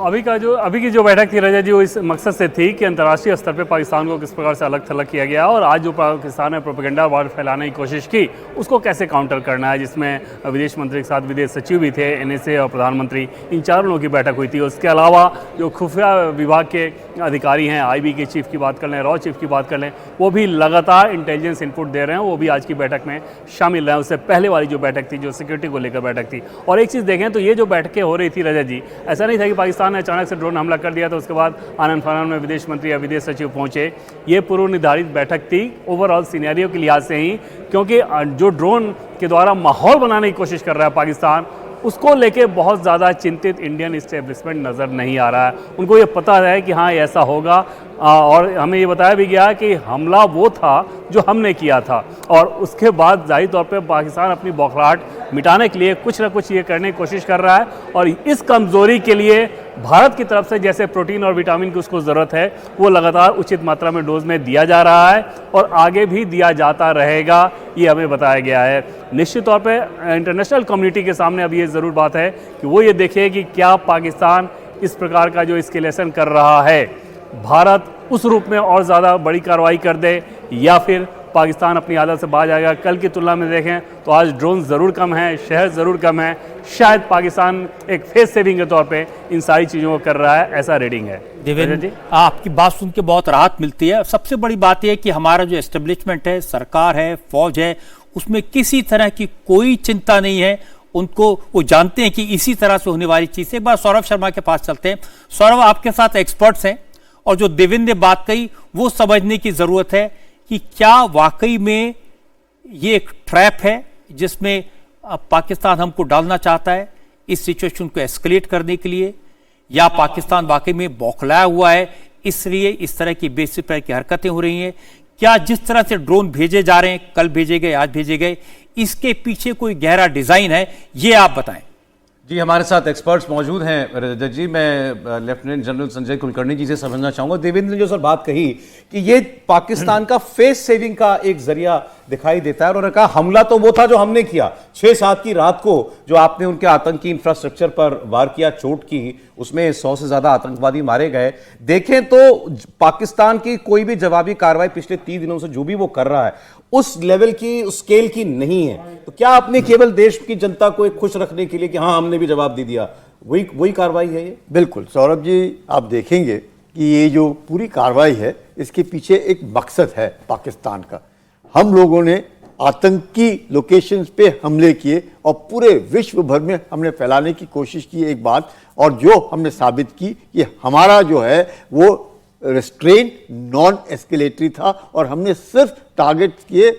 अभी की जो बैठक थी रजत जी, वो इस मकसद से थी कि अंतर्राष्ट्रीय स्तर पे पाकिस्तान को किस प्रकार से अलग थलग किया गया और आज जो पाकिस्तान ने प्रोपेगेंडा वार फैलाने की कोशिश की उसको कैसे काउंटर करना है, जिसमें विदेश मंत्री के साथ विदेश सचिव भी थे, एनएसए और प्रधानमंत्री, इन चारों लोगों की बैठक हुई थी। उसके अलावा जो खुफिया विभाग के अधिकारी हैं, आईबी के चीफ की बात कर लें, रॉ चीफ की बात कर लें, वो भी लगातार इंटेलिजेंस इनपुट दे रहे हैं, वो भी आज की बैठक में शामिल रहे हैं। उससे पहले वाली जो बैठक थी, जो सिक्योरिटी को लेकर बैठक थी। और एक चीज़ देखें तो ये जो बैठकें हो रही थी रजत जी, ऐसा नहीं था कि पाकिस्तान ने अचानक से ड्रोन हमला कर दिया तो उसके बाद आनन फानन में विदेश मंत्री या विदेश सचिव पहुंचे। ये पूर्व निर्धारित बैठक थी ओवरऑल सिनेरियो के लिहाज से ही, क्योंकि जो ड्रोन के द्वारा माहौल बनाने की कोशिश कर रहा है पाकिस्तान, उसको लेके बहुत ज़्यादा चिंतित इंडियन इस्टेब्लिशमेंट नज़र नहीं आ रहा है। उनको ये पता है कि हाँ ऐसा होगा, और हमें ये बताया भी गया कि हमला वो था जो हमने किया था। और उसके बाद जाहिर तौर पे पाकिस्तान अपनी बौखलाहट मिटाने के लिए कुछ ना कुछ ये करने की कोशिश कर रहा है, और इस कमज़ोरी के लिए भारत की तरफ से जैसे प्रोटीन और विटामिन की उसको ज़रूरत है, वो लगातार उचित मात्रा में डोज में दिया जा रहा है और आगे भी दिया जाता रहेगा, ये हमें बताया गया है। निश्चित तौर पे इंटरनेशनल कम्युनिटी के सामने अब ये ज़रूर बात है कि वो ये देखे कि क्या पाकिस्तान इस प्रकार का जो एस्केलेशन कर रहा है, भारत उस रूप में और ज़्यादा बड़ी कार्रवाई कर दे या फिर पाकिस्तान अपनी आदत से बाज आएगा। कल की तुलना में देखें तो आज ड्रोन ज़रूर कम है, शहर ज़रूर कम है, शायद पाकिस्तान एक फेस सेविंग के तौर पे इन सारी चीज़ों को कर रहा है, ऐसा रीडिंग है। देवेंद्र जी, आपकी बात सुन के बहुत राहत मिलती है। सबसे बड़ी बात यह है कि हमारा जो एस्टेब्लिशमेंट है, सरकार है, फौज है, उसमें किसी तरह की कोई चिंता नहीं है। उनको वो जानते हैं कि इसी तरह से होने वाली चीज़। एक बार सौरभ शर्मा के पास चलते हैं। सौरभ, आपके साथ एक्सपर्ट्स हैं और जो देवेंद्र ने बात कही वो समझने की ज़रूरत है कि क्या वाकई में ये एक ट्रैप है जिसमें पाकिस्तान हमको डालना चाहता है इस सिचुएशन को एस्केलेट करने के लिए, या पाकिस्तान वाकई में बौखलाया हुआ है इसलिए इस तरह की बेसिस पर की हरकतें हो रही हैं। क्या जिस तरह से ड्रोन भेजे जा रहे हैं, कल भेजे गए, आज भेजे गए, इसके पीछे कोई गहरा डिजाइन है, ये आप बताएं। जी, हमारे साथ एक्सपर्ट्स मौजूद हैं रजत जी। मैं लेफ्टिनेंट जनरल संजय कुलकर्णी जी से समझना चाहूंगा। देवेंद्र ने जो सर बात कही कि ये पाकिस्तान का फेस सेविंग का एक जरिया दिखाई देता है, और उन्होंने कहा हमला तो वो था जो हमने किया 6-7 की रात को, जो आपने उनके आतंकी इंफ्रास्ट्रक्चर पर वार किया, चोट की, उसमें 100 से ज्यादा आतंकवादी मारे गए। देखें तो पाकिस्तान की कोई भी जवाबी कार्रवाई पिछले 3 दिनों से जो भी वो कर रहा है उस लेवल की, उस स्केल की नहीं है। तो क्या आपने केवल देश की जनता को एक खुश रखने के लिए कि हाँ हमने भी जवाब दे दिया, वही कार्रवाई है ये? बिल्कुल सौरभ जी, आप देखेंगे कि ये जो पूरी कार्रवाई है इसके पीछे एक मकसद है पाकिस्तान का। हम लोगों ने आतंकी लोकेशंस पे हमले किए और पूरे विश्व भर में हमने फैलाने की कोशिश की एक बात, और जो हमने साबित की कि हमारा जो है वो रेस्ट्रेन नॉन एस्केलेटरी था, और हमने सिर्फ टारगेट किए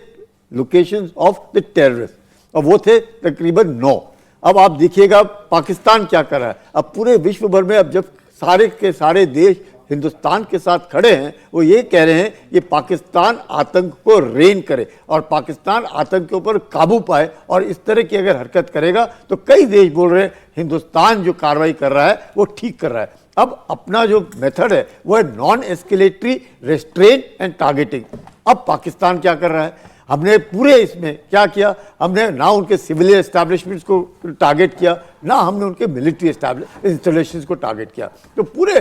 लोकेशंस ऑफ द टेररिस्ट, और वो थे तकरीबन 9। अब आप देखिएगा पाकिस्तान क्या कर रहा है। अब पूरे विश्व भर में अब जब सारे के सारे देश हिंदुस्तान के साथ खड़े हैं, वो ये कह रहे हैं कि पाकिस्तान आतंक को रेन करे और पाकिस्तान आतंक के ऊपर काबू पाए, और इस तरह की अगर हरकत करेगा तो कई देश बोल रहे हैं हिंदुस्तान जो कार्रवाई कर रहा है वो ठीक कर रहा है। अब अपना जो मेथड है वो है non escalatory, restrain and targeting. अब पाकिस्तान क्या कर रहा है, हमने पूरे इसमें क्या किया, हमने ना उनके सिविल एस्टैब्लिशमेंट्स को टारगेट किया, ना हमने उनके मिलिट्री इंस्टॉलेशंस को टारगेट किया। तो पूरे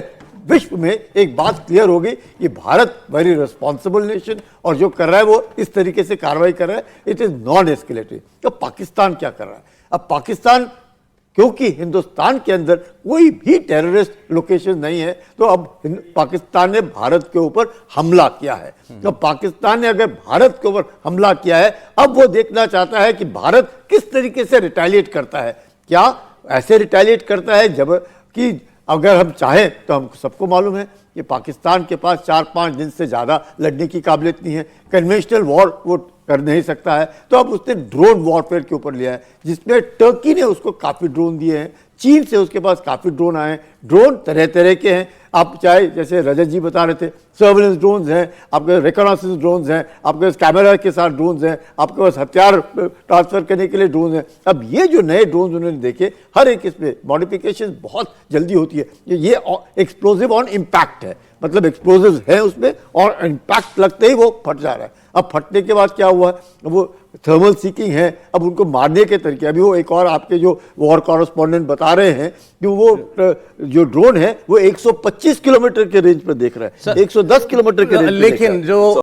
विश्व में एक बात क्लियर हो गई कि भारत वेरी रिस्पॉन्सिबल नेशन, और जो कर रहा है वो इस तरीके से कार्रवाई कर रहा है, इट इज नॉन एस्केलेटरी। तो पाकिस्तान क्या कर रहा है? अब पाकिस्तान, क्योंकि हिंदुस्तान के अंदर कोई भी टेररिस्ट लोकेशन नहीं है, तो अब पाकिस्तान ने भारत के ऊपर हमला किया है। तो पाकिस्तान ने अगर भारत के ऊपर हमला किया है, अब वो देखना चाहता है कि भारत किस तरीके से रिटेलिएट करता है। क्या ऐसे रिटेलिएट करता है जब कि अगर हम चाहें तो हम सबको मालूम है कि पाकिस्तान के पास 4-5 दिन से ज़्यादा लड़ने की काबिलियत नहीं है, कन्वेंशनल वॉर वो कर नहीं सकता है। तो अब उसने ड्रोन वॉरफेयर के ऊपर लिया है, जिसमें टर्की ने उसको काफ़ी ड्रोन दिए हैं, चीन से उसके पास काफ़ी ड्रोन आए हैं। ड्रोन तरह तरह के हैं, आप चाहे जैसे रजत जी बता रहे थे सर्वेलेंस ड्रोन्स हैं, आपके रिकॉनाइसेंस ड्रोन्स हैं, आपके पास कैमरा के साथ ड्रोन्स हैं, आपके पास हथियार ट्रांसफर करने के लिए ड्रोन्स हैं। अब ये जो नए ड्रोन्स उन्होंने देखे, हर एक इसमें मॉडिफिकेशन बहुत जल्दी होती है। ये एक्सप्लोजिव ऑन इम्पैक्ट है, मतलब एक्सप्लोजिव है उसमें, और इम्पैक्ट लगते ही वो फट जा रहा है। अब फटने के बाद क्या हुआ, वो थर्मल सीकिंग है, अब उनको मारने के तरीके, अभी वो एक और आपके जो वॉर कॉरेस्पॉन्डेंट बता रहे हैं कि वो जो ड्रोन है वो 125 किलोमीटर के रेंज पर देख रहा है, 110 किलोमीटर के रेंज पे देख रहा है। लेकिन जो